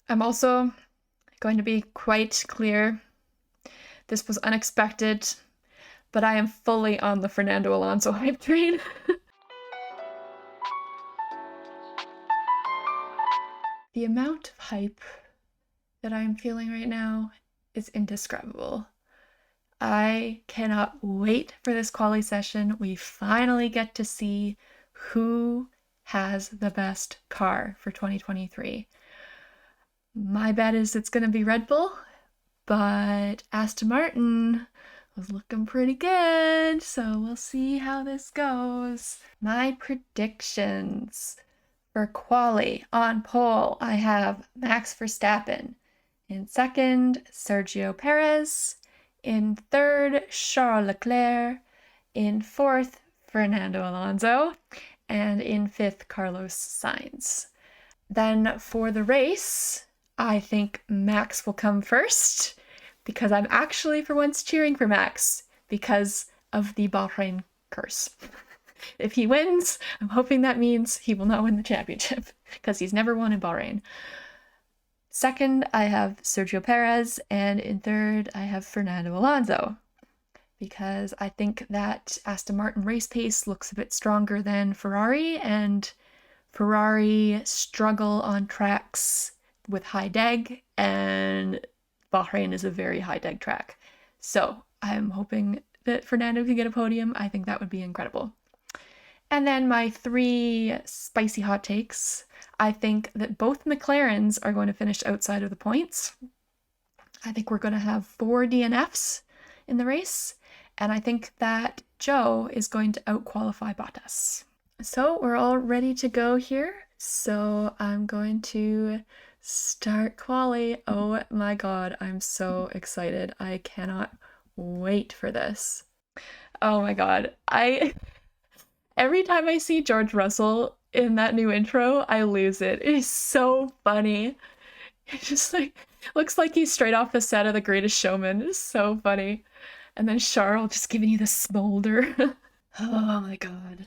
I'm also going to be quite clear. This was unexpected, but I am fully on the Fernando Alonso hype train. The amount of hype that I'm feeling right now is indescribable. I cannot wait for this quali session. We finally get to see who has the best car for 2023. My bet is it's going to be Red Bull, but Aston Martin was looking pretty good, so we'll see how this goes. My predictions for quali on pole, I have Max Verstappen. In second, Sergio Perez. In third, Charles Leclerc. In fourth, Fernando Alonso. And in fifth, Carlos Sainz. Then for the race, I think Max will come first, because I'm actually for once cheering for Max because of the Bahrain curse. If he wins, I'm hoping that means he will not win the championship, because he's never won in Bahrain. Second, I have Sergio Perez, and in third, I have Fernando Alonso, because I think that Aston Martin race pace looks a bit stronger than Ferrari, and Ferrari struggle on tracks with high deg, and Bahrain is a very high deg track. So I'm hoping that Fernando can get a podium. I think that would be incredible. And then my 3 spicy hot takes. I think that both McLarens are going to finish outside of the points. I think we're going to have 4 DNFs in the race. And I think that Joe is going to outqualify Bottas. So we're all ready to go here. So I'm going to start quali. Oh my god, I'm so excited. I cannot wait for this. Oh my god. Every time I see George Russell in that new intro, I lose it. It is so funny. It just looks like he's straight off the set of The Greatest Showman. It's so funny. And then Charles just giving you the smolder. Oh my god.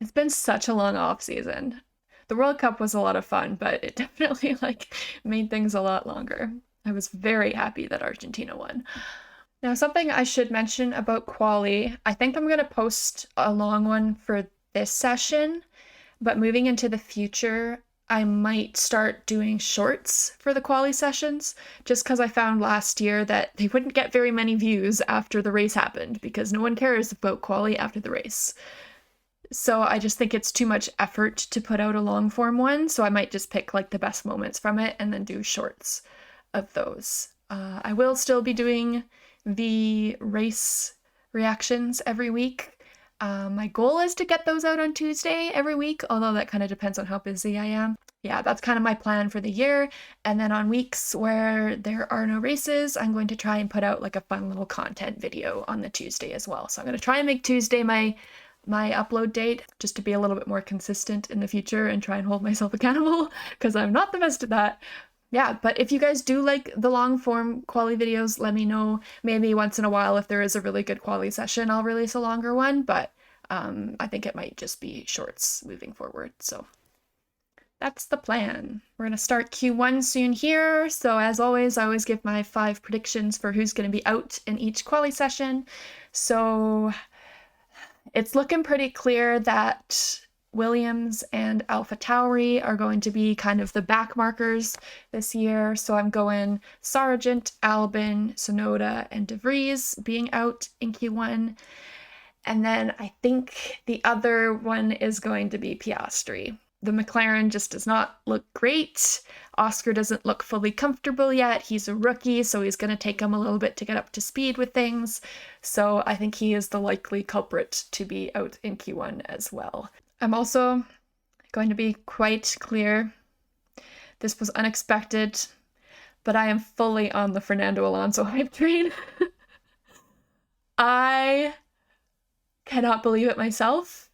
It's been such a long off season. The World Cup was a lot of fun, but it definitely made things a lot longer. I was very happy that Argentina won. Now, something I should mention about quali, I think I'm going to post a long one for this session, but moving into the future, I might start doing shorts for the quali sessions, just because I found last year that they wouldn't get very many views after the race happened, because no one cares about quali after the race. So I just think it's too much effort to put out a long form one, so I might just pick the best moments from it and then do shorts of those. I will still be doing the race reactions every week. My goal is to get those out on Tuesday every week, although that kind of depends on how busy I am. Yeah, that's kind of my plan for the year. And then on weeks where there are no races, I'm going to try and put out a fun little content video on the Tuesday as well. So I'm going to try and make Tuesday my upload date, just to be a little bit more consistent in the future and try and hold myself accountable, because I'm not the best at that. Yeah, but if you guys do like the long form quali videos, let me know. Maybe once in a while, if there is a really good quali session, I'll release a longer one, but I think it might just be shorts moving forward. So that's the plan. We're going to start Q1 soon here. So as always, I always give my 5 predictions for who's going to be out in each quali session. So it's looking pretty clear that Williams and AlphaTauri are going to be kind of the back markers this year. So I'm going Sargent, Albon, Sonoda, and De Vries being out in Q1. And then I think the other one is going to be Piastri. The McLaren just does not look great. Oscar doesn't look fully comfortable yet. He's a rookie, so he's going to take him a little bit to get up to speed with things. So I think he is the likely culprit to be out in Q1 as well. I'm also going to be quite clear. This was unexpected, but I am fully on the Fernando Alonso hype train. I cannot believe it myself.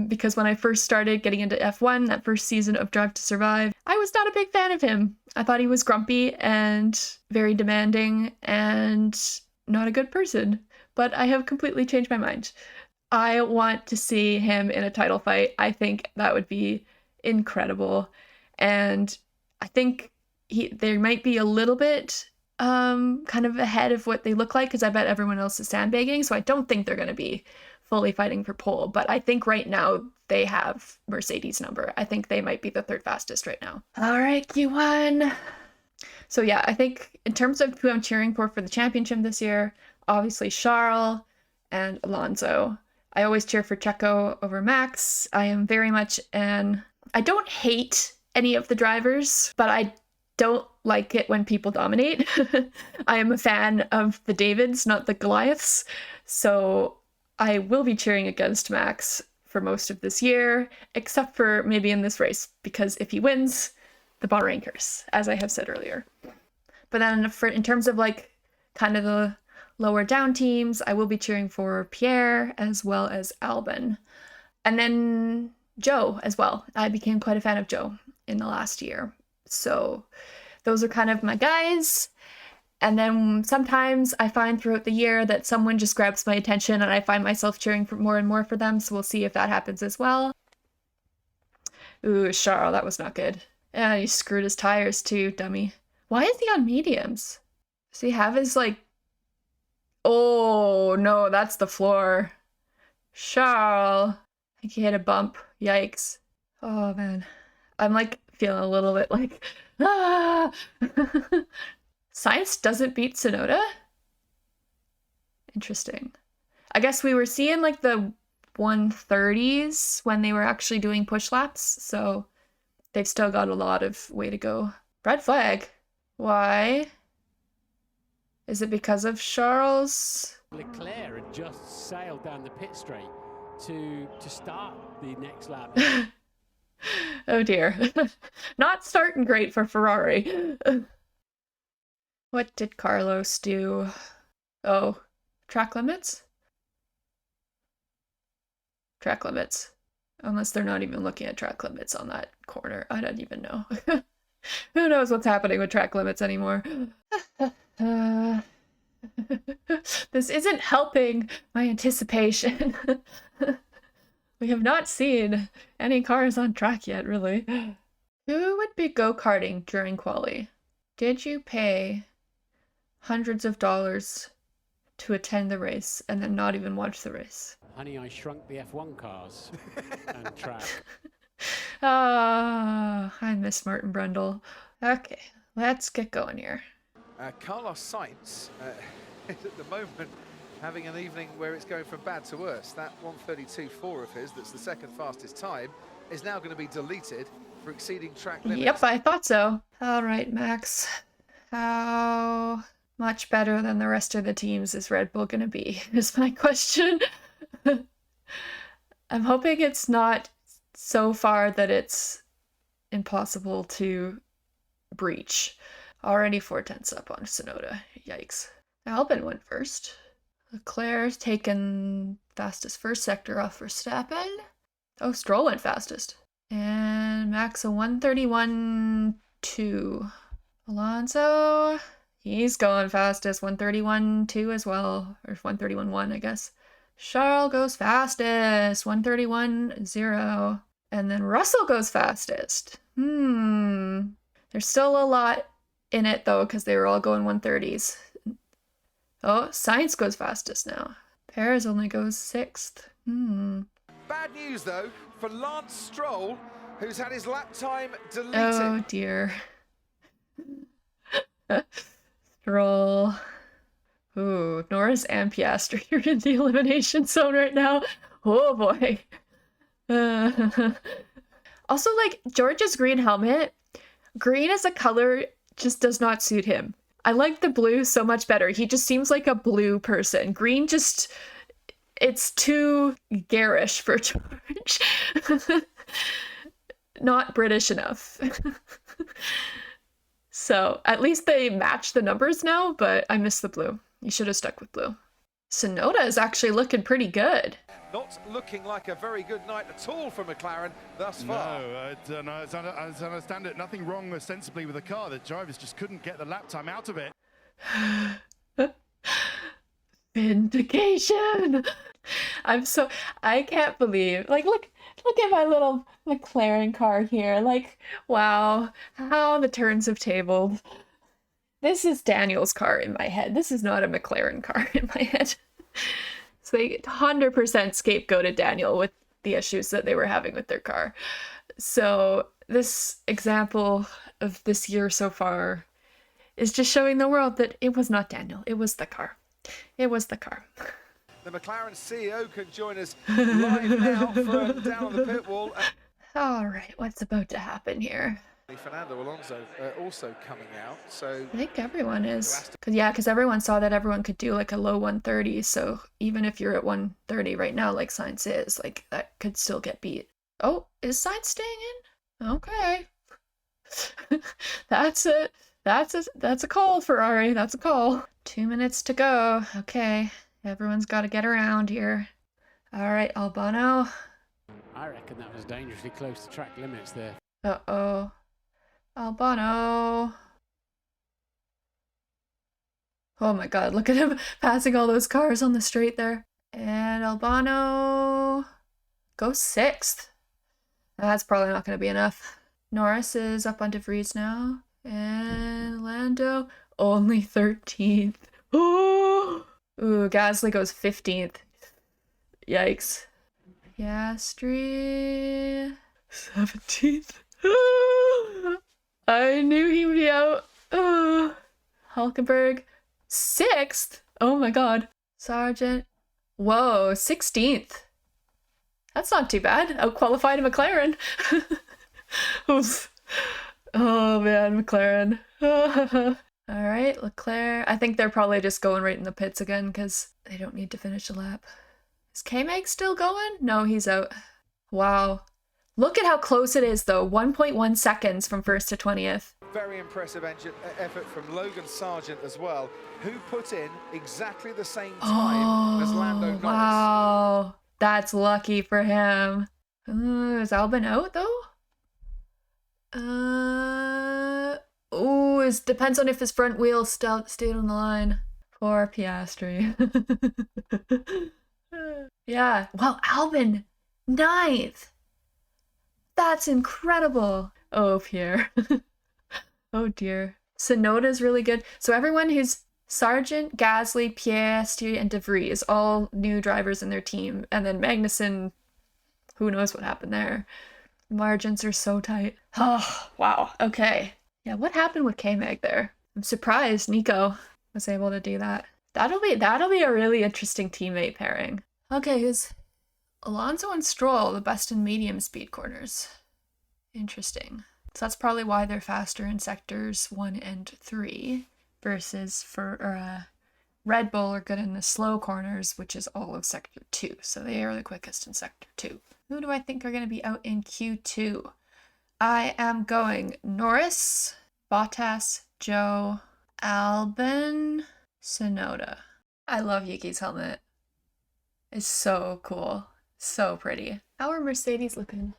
Because when I first started getting into F1, that first season of Drive to Survive, I was not a big fan of him. I thought he was grumpy and very demanding and not a good person, but I have completely changed my mind. I want to see him in a title fight. I think that would be incredible. And I think they might be a little bit kind of ahead of what they look like, because I bet everyone else is sandbagging, so I don't think they're going to be fully fighting for pole, but I think right now they have Mercedes number. I think they might be the third fastest right now. All right, Q1. So yeah, I think in terms of who I'm cheering for the championship this year, obviously Charles and Alonso. I always cheer for Checo over Max. I am very much I don't hate any of the drivers, but I don't like it when people dominate. I am a fan of the Davids, not the Goliaths. So I will be cheering against Max for most of this year, except for maybe in this race, because if he wins, the Bahrain curse, as I have said earlier. But then in terms of like kind of the lower down teams, I will be cheering for Pierre as well as Albon. And then Joe as well. I became quite a fan of Joe in the last year. So those are kind of my guys. And then sometimes I find throughout the year that someone just grabs my attention and I find myself cheering for more and more for them. So we'll see if that happens as well. Ooh, Charles, that was not good. Yeah, he screwed his tires too, dummy. Why is he on mediums? Does he have his like... Oh, no, that's the floor. Charles. I think he hit a bump. Yikes. Oh, man. I'm like feeling a little bit like... Ah! Sainz doesn't beat Tsunoda? Interesting. I guess we were seeing like the 130s when they were actually doing push laps, so they've still got a lot of way to go. Red flag. Why? Is it because of Charles? Leclerc had just sailed down the pit straight to start the next lap. Oh dear. Not starting great for Ferrari. What did Carlos do? Oh, track limits? Track limits. Unless they're not even looking at track limits on that corner. I don't even know. Who knows what's happening with track limits anymore? This isn't helping my anticipation. We have not seen any cars on track yet, really. Who would be go-karting during quali? Did you pay hundreds of dollars to attend the race and then not even watch the race? Honey, I shrunk the F1 cars and track. Ah, I miss Martin Brundle. Okay, let's get going here. Carlos Sainz is at the moment having an evening where it's going from bad to worse. That 1:32.4 of his, that's the second fastest time, is now going to be deleted for exceeding track limits. Yep, I thought so. All right, Max. How much better than the rest of the teams is Red Bull going to be, is my question. I'm hoping it's not so far that it's impossible to breach. Already 4/10 up on Tsunoda. Yikes. Albon went first. Leclerc's taken fastest first sector off Verstappen. Oh, Stroll went fastest. And Max a 1:31.2. Alonso, he's going fastest. 1:31.2 as well. Or 1:31.1, I guess. Charles goes fastest. 1:31.0. And then Russell goes fastest. There's still a lot in it, though, because they were all going 1:30s. Oh, Sainz goes fastest now. Perez only goes 6th. Bad news, though, for Lance Stroll, who's had his lap time deleted. Oh, dear. Stroll. Ooh, Norris and Piastri are in the elimination zone right now. Oh, boy. Also, like, George's green helmet, green as a color just does not suit him. I like the blue so much better. He just seems like a blue person. Green just... it's too garish for George. Not British enough. So, at least they match the numbers now, but I miss the blue. You should have stuck with blue. Tsunoda is actually looking pretty good. Not looking like a very good night at all for McLaren thus far. No, as I understand it, nothing wrong ostensibly with the car. The drivers just couldn't get the lap time out of it. Vindication! I can't believe, like, look Look at my little McLaren car here. Like, wow, how the turns have tabled. This is Daniel's car in my head. This is not a McLaren car in my head. So they 100% scapegoated Daniel with the issues that they were having with their car. So this example of this year so far is just showing the world that it was not Daniel. It was the car. It was the car. The McLaren CEO can join us live now for Down on the Pit Wall. All right, what's about to happen here? Fernando Alonso also coming out, so I think everyone is. Because everyone saw that everyone could do like a low 130, so even if you're at 130 right now, like Sainz is, like that could still get beat. Oh, is Sainz staying in? Okay. That's it. That's a call, Ferrari. That's a call. 2 minutes to go. Okay. Everyone's got to get around here. All right, Albano. I reckon that was dangerously close to track limits there. Uh-oh. Albano. Oh my god, look at him passing all those cars on the straight there. And Albano goes 6th. That's probably not going to be enough. Norris is up on De Vries now. And Lando only 13th. Ooh, Gasly goes 15th. Yikes. Piastri 17th. I knew he would be out. Hulkenberg 6th. Oh my god. Sargent. Whoa, 16th. That's not too bad. Out-qualified a McLaren. Oof. Oh man, McLaren. All right, Leclerc. I think they're probably just going right in the pits again because they don't need to finish a lap. Is K-Mag still going? No, he's out. Wow. Look at how close it is though. 1.1 seconds from 1st to 20th. very impressive effort from Logan Sargent as well, who put in exactly the same time as Lando Norris. Wow. That's lucky for him. Is Albon out though? It depends on if his front wheel stayed on the line. Poor Piastri. Yeah. Well, Albon, 9th. That's incredible. Oh, Pierre. Oh dear. Tsunoda's really good. So everyone who's Sargent, Gasly, Piastri, and De Vries, all new drivers in their team. And then Magnussen, who knows what happened there. Margins are so tight. Oh, wow. Okay. Yeah, what happened with K-Mag there? I'm surprised Nico was able to do that. That'll be a really interesting teammate pairing. Okay, who's Alonso and Stroll, the best in medium speed corners. Interesting. So that's probably why they're faster in sectors 1 and 3 versus Red Bull are good in the slow corners, which is all of sector 2. So they are the quickest in sector 2. Who do I think are going to be out in Q2? I am going Norris, Bottas, Joe, Albon, Tsunoda. I love Yuki's helmet. It's so cool. So pretty. How are Mercedes looking?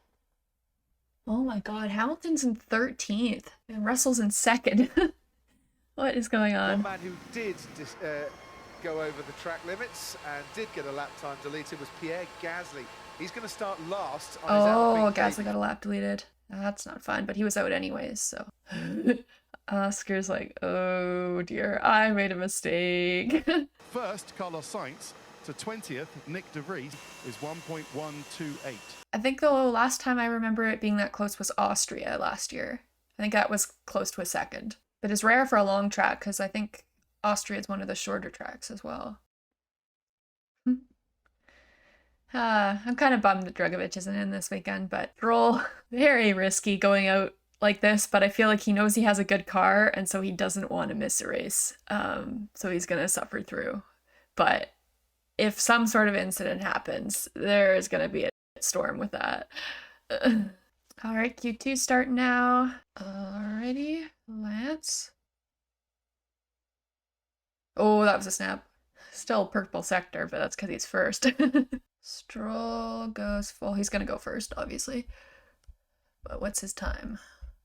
Oh my god, Hamilton's in 13th and Russell's in 2nd. What is going on? One man who did go over the track limits and did get a lap time deleted was Pierre Gasly. He's going to start last on his Alpine Gasly got a lap deleted. That's not fun, but he was out anyways, so. Oscar's like, oh dear, I made a mistake. First, Carlos Sainz. To 20th, Nick De Vries is 1.128. I think the last time I remember it being that close was Austria last year. I think that was close to a second. But it's rare for a long track because I think Austria is one of the shorter tracks as well. I'm kind of bummed that Drugovich isn't in this weekend, but Stroll, very risky going out like this, but I feel like he knows he has a good car and so he doesn't want to miss a race. So he's going to suffer through. But if some sort of incident happens, there is going to be a storm with that. All right, Q2 starting now. Alrighty, Lance. Oh, that was a snap. Still purple sector, but that's because he's first. Stroll goes full. He's going to go first, obviously. But what's his time?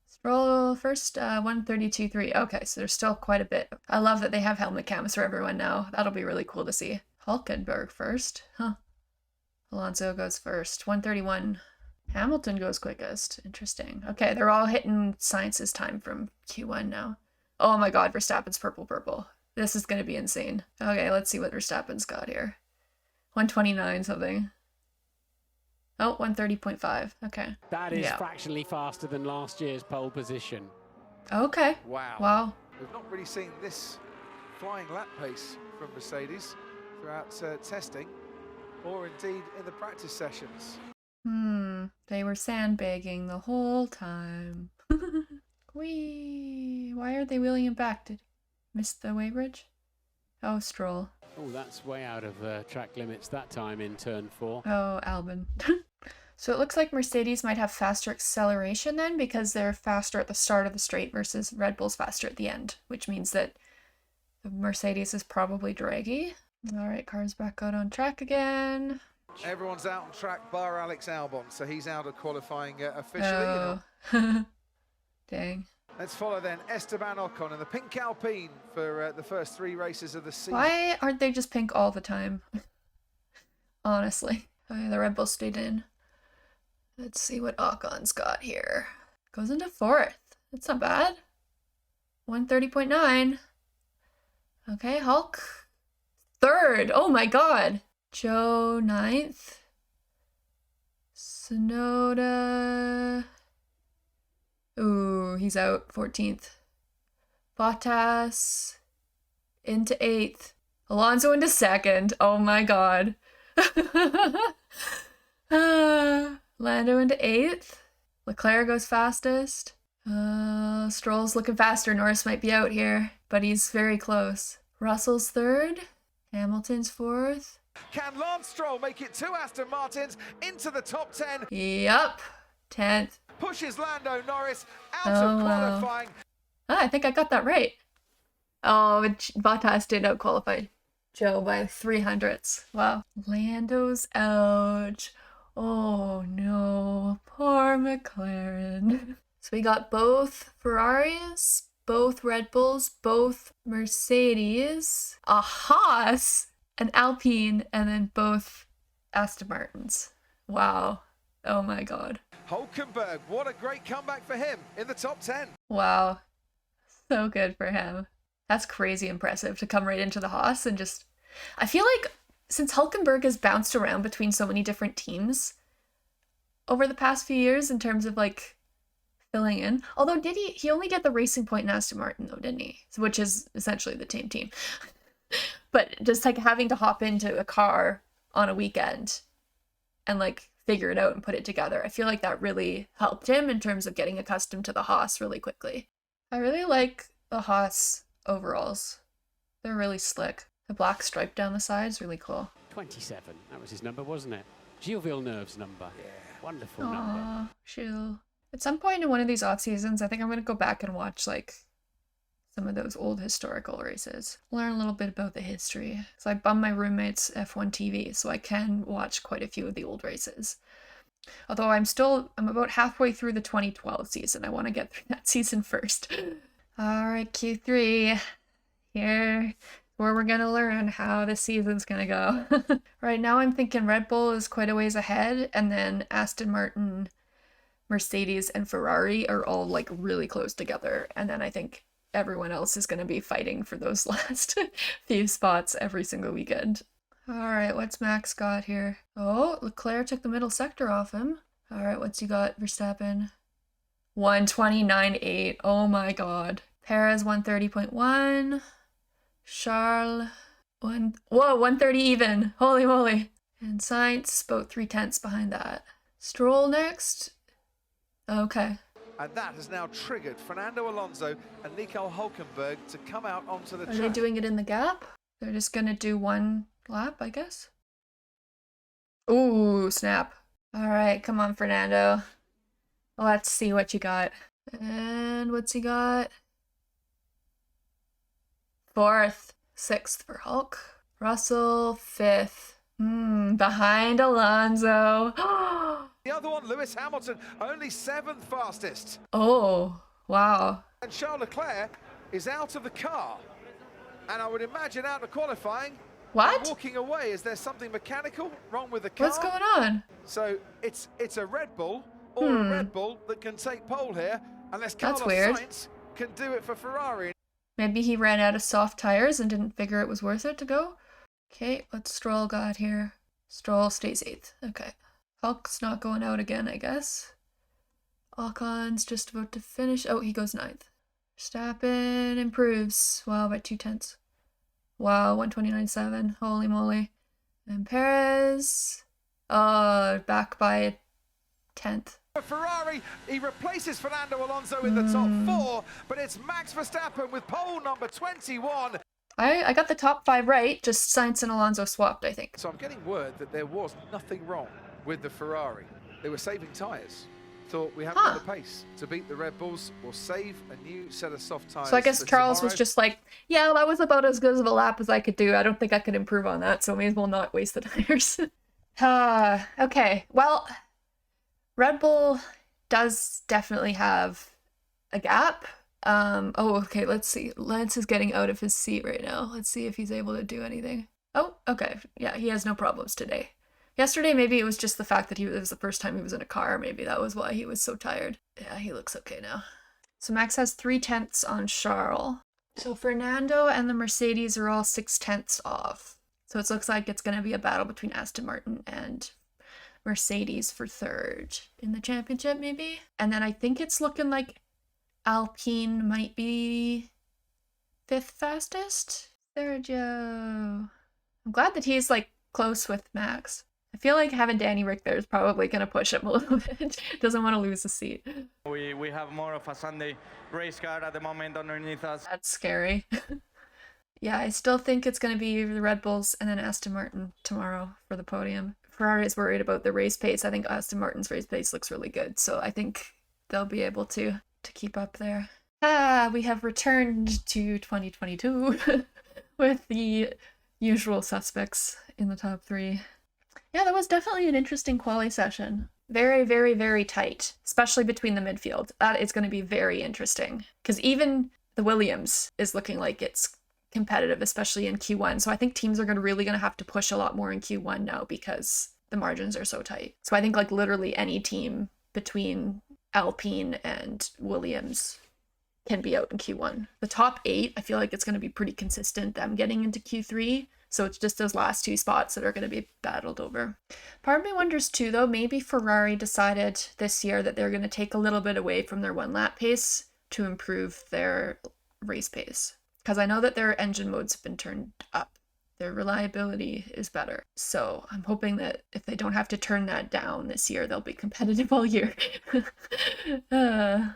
Stroll first, 1:32.3. Okay, so there's still quite a bit. I love that they have helmet cams for everyone now. That'll be really cool to see. Hulkenberg first. Huh. Alonso goes first. 1:31. Hamilton goes quickest. Interesting. Okay, they're all hitting Sainz's time from Q1 now. Oh my god, Verstappen's purple. This is going to be insane. Okay, let's see what Verstappen's got here. 129 something. Oh, 130.5. Okay. That is fractionally faster than last year's pole position. Okay. Wow. We've not really seen this flying lap pace from Mercedes throughout testing, or indeed in the practice sessions. They were sandbagging the whole time. Whee! Why are they wheeling him back? Did miss the weighbridge? Oh, Stroll. Oh, that's way out of track limits that time in turn 4. Oh, Albon. So it looks like Mercedes might have faster acceleration then, because they're faster at the start of the straight versus Red Bull's faster at the end, which means that the Mercedes is probably draggy. All right, car's back out on track again. Everyone's out on track bar Alex Albon, so he's out of qualifying officially. Oh. Dang. Let's follow then Esteban Ocon in the pink Alpine for the first 3 races of the season. Why aren't they just pink all the time? Honestly. Okay, the Red Bull stayed in. Let's see what Ocon's got here. Goes into 4th. That's not bad. 130.9. Okay, Hulk. 3rd. Oh my god. Joe 9th. Sonoda. Ooh, he's out. 14th. Bottas into 8th. Alonso into 2nd. Oh my god. Lando into 8th. Leclerc goes fastest. Stroll's looking faster. Norris might be out here, but he's very close. Russell's 3rd. Hamilton's 4th. Can Lance Stroll make it 2 Aston Martins into the top 10? Yup. 10th. Pushes Lando Norris out of qualifying. Wow. I think I got that right. Oh, Bottas did out qualify Joe by 300ths. Wow. Lando's out. Oh no, poor McLaren. So we got both Ferraris, both Red Bulls, both Mercedes, a Haas, an Alpine, and then both Aston Martins. Wow. Oh my god. Hulkenberg, what a great comeback for him in the top 10. Wow. So good for him. That's crazy impressive to come right into the Haas and just... I feel like since Hulkenberg has bounced around between so many different teams over the past few years in terms of like filling in, although he only did the Racing Point and Aston Martin though, didn't he? Which is essentially the same team. But just like having to hop into a car on a weekend and like figure it out and put it together, I feel like that really helped him in terms of getting accustomed to the Haas really quickly. I really like the Haas overalls. They're really slick. The black stripe down the side is really cool. 27. That was his number, wasn't it? Gilles Villeneuve's number. Yeah. Wonderful number. Gilles. At some point in one of these off seasons, I think I'm going to go back and watch like some of those old historical races. Learn a little bit about the history. So I bummed my roommate's F1 TV, so I can watch quite a few of the old races. Although I'm about halfway through the 2012 season. I want to get through that season first. All right, Q3. Here, where we're going to learn how the season's going to go. Right now I'm thinking Red Bull is quite a ways ahead, and then Aston Martin, Mercedes, and Ferrari are all like really close together. And then I think everyone else is going to be fighting for those last few spots every single weekend. All right, what's Max got here? Oh, Leclerc took the middle sector off him. All right, what's he got? Verstappen. 129.8. Oh my god. Perez 130.1. Charles 130 even. Holy moly. And Sainz about 3/10 behind that. Stroll next. Okay. And that has now triggered Fernando Alonso and Nico Hulkenberg to come out onto the track. Are they doing it in the gap? They're just gonna do one lap, I guess. Ooh, snap. All right, come on, Fernando. Let's see what you got. And what's he got? 4th. 6th for Hulk. Russell, 5th. Behind Alonso. The other one, Lewis Hamilton, only 7th fastest. Oh, wow. And Charles Leclerc is out of the car. And I would imagine out of qualifying What? Walking away. Is there something mechanical wrong with the car? What's going on? So it's a Red Bull or a Red Bull that can take pole here, unless That's Carlos weird. Sainz can do it for Ferrari. Maybe he ran out of soft tires and didn't figure it was worth it to go. Okay, what's Stroll got here? Stroll stays 8th. Okay. Hulk's not going out again, I guess. Ocon's just about to finish. Oh, he goes 9th. Verstappen improves. Wow, by 2/10. Wow, 129.7. Holy moly. And Perez, back by a 10th. Ferrari, he replaces Fernando Alonso in the top 4, but it's Max Verstappen with pole number 21. I got the top 5 right, just Sainz and Alonso swapped, I think. So I'm getting word that there was nothing wrong with the Ferrari. They were saving tyres. Thought we haven't got the pace to beat the Red Bulls or save a new set of soft tyres. So I guess Charles was just like, yeah, that was about as good of a lap as I could do. I don't think I could improve on that, so may as well not waste the tires. Okay, well, Red Bull does definitely have a gap. Okay, let's see. Lance is getting out of his seat right now. Let's see if he's able to do anything. Oh, okay. Yeah, he has no problems today. Yesterday, maybe it was just the fact that it was the first time he was in a car. Maybe that was why he was so tired. Yeah, he looks okay now. So Max has 3/10 on Charles. So Fernando and the Mercedes are all 6/10 off. So it looks like it's going to be a battle between Aston Martin and Mercedes for 3rd in the championship, maybe. And then I think it's looking like Alpine might be 5th fastest. Sergio. I'm glad that he's like close with Max. I feel like having Danny Rick there is probably going to push him a little bit. Doesn't want to lose the seat. We have more of a Sunday race car at the moment underneath us. That's scary. Yeah, I still think it's going to be the Red Bulls and then Aston Martin tomorrow for the podium. Ferrari is worried about the race pace. I think Aston Martin's race pace looks really good, so I think they'll be able to keep up there. We have returned to 2022 with the usual suspects in the top 3. Yeah, that was definitely an interesting quali session. Very, very, very tight, especially between the midfield. That is going to be very interesting because even the Williams is looking like it's competitive, especially in Q1. So I think teams are really going to have to push a lot more in Q1 now because the margins are so tight. So I think like literally any team between Alpine and Williams can be out in Q1. The top 8, I feel like it's going to be pretty consistent, them getting into Q3. So it's just those last 2 spots that are going to be battled over. Part of me wonders too, though, maybe Ferrari decided this year that they're going to take a little bit away from their 1-lap pace to improve their race pace. Because I know that their engine modes have been turned up. Their reliability is better. So I'm hoping that if they don't have to turn that down this year, they'll be competitive all year. I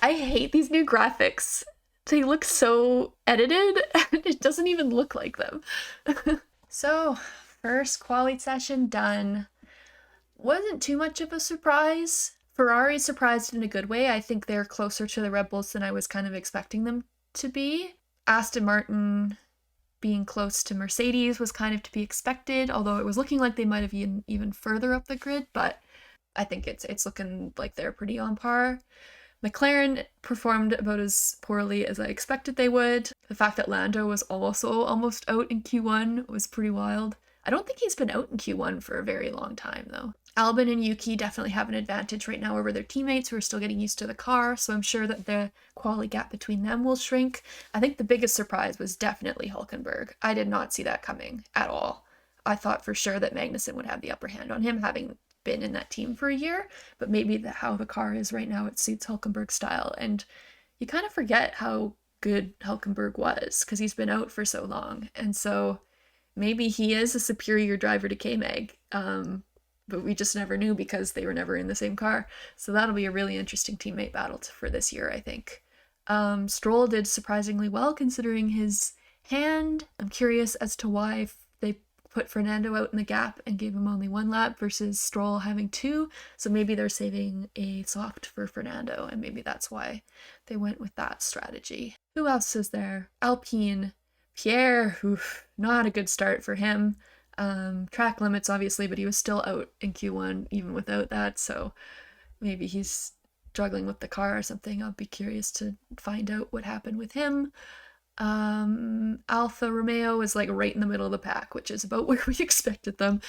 hate these new graphics. They look so edited, and it doesn't even look like them. So, first quali session done. Wasn't too much of a surprise. Ferrari surprised in a good way. I think they're closer to the Red Bulls than I was kind of expecting them to be. Aston Martin being close to Mercedes was kind of to be expected, although it was looking like they might have been even further up the grid, but I think it's looking like they're pretty on par. McLaren performed about as poorly as I expected they would. The fact that Lando was also almost out in Q1 was pretty wild. I don't think he's been out in Q1 for a very long time, though. Albon and Yuki definitely have an advantage right now over their teammates who are still getting used to the car, so I'm sure that the quality gap between them will shrink. I think the biggest surprise was definitely Hulkenberg. I did not see that coming at all. I thought for sure that Magnussen would have the upper hand on him, having been in that team for a year, but maybe how the car is right now, it suits Hulkenberg's style, and you kind of forget how good Hulkenberg was because he's been out for so long, and so maybe he is a superior driver to K-Mag, but we just never knew because they were never in the same car. So that'll be a really interesting teammate battle for this year, I think. Stroll did surprisingly well considering his hand. I'm curious as to why they put Fernando out in the gap and gave him only 1 lap versus Stroll having 2. So maybe they're saving a soft for Fernando, and maybe that's why they went with that strategy. Who else is there? Alpine. Pierre, not a good start for him. Track limits, obviously, but he was still out in Q1 even without that, so maybe he's struggling with the car or something. I'll be curious to find out what happened with him. Alfa Romeo is like right in the middle of the pack, which is about where we expected them.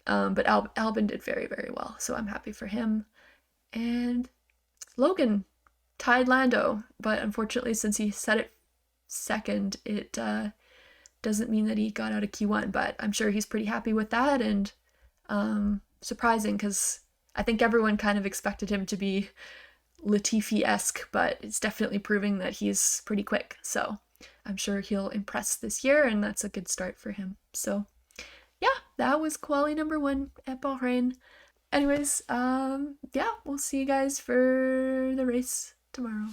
But Albon did very, very well, so I'm happy for him. And Logan tied Lando, but unfortunately, since he set it second, it doesn't mean that he got out of Q1, but I'm sure he's pretty happy with that, and surprising because I think everyone kind of expected him to be Latifi-esque, but it's definitely proving that he's pretty quick, so I'm sure he'll impress this year, and that's a good start for him. So yeah, that was quali number 1 at Bahrain. Anyways, yeah, we'll see you guys for the race tomorrow.